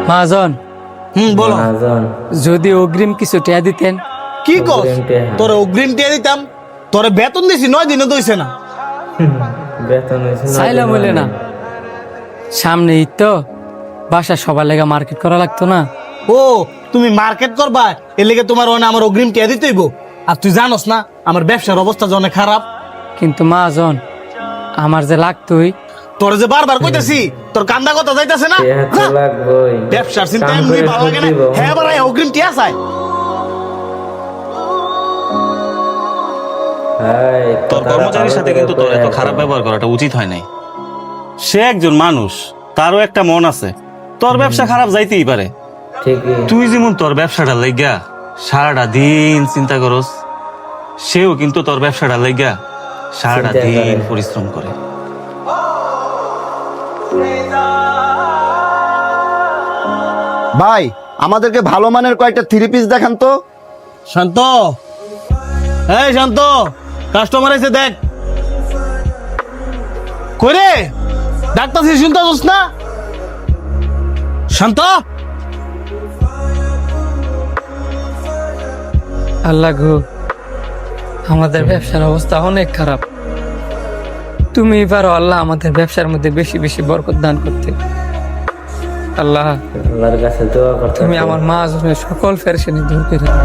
মহাজন, বলো। যদি অগ্রিম কিছু টিয়া দিতেন। কি কস? তোর অগ্রিম টিয়া দিতাম, তোরে বেতন দিছি 9 দিনে দইছে না। বেতন হইছে না, চাইলাম হইলে না, সামনে ঈদ তো, বাসা সবার লেগে মার্কেট করা লাগতো না। ও তুমি মার্কেট করবা, এর লেগে তোমার আমার অগ্রিম টিয়া দিতে হইব। আর তুই জানোস না আমার ব্যবসার অবস্থা যে অনেক খারাপ। কিন্তু মহাজন, আমার যে লাগতোই। তোর যে বারবার কইতাছি, তোর কান্দা কথা যাইতাছে না। ব্যবসার চিন্তা এমনি ভালো লাগে না। হ্যাঁ বাড়াই অগ্রিম টিয়া চাই। তোর কর্মচারীর সাথে কিন্তু তোর এত খারাপ ব্যবহার করাটা উচিত হয় নাই। সে একজন মানুষ, তারও একটা মন আছে। তোর ব্যবসা খারাপ যাইতেই পারে, তুই যেমন তোর ব্যবসাটা লাইগা সারাটা দিন চিন্তা করস, সেও কিন্তু তোর ব্যবসাটা লাইগা সারাটা দিন পরিশ্রম করে। ভাই, আমাদেরকে ভালো মানের কয়েকটা 3 পিস দেখান তো। শান্ত, এই শান্ত, কাস্টমার এসে দেখ। কইরে ডাক্তার শুনতেছিস না? শান্ত, আল্লাহ গো, আমাদের ব্যবসার অবস্থা অনেক খারাপ। তুমি পারো আল্লাহ আমাদের ব্যবসার মধ্যে বেশি বেশি বরকত দান করতে। আল্লাহ, আল্লাহর কাছে দোয়া করতে তুমি আমার মা সকল ফেরেশানি দূর করে দাও।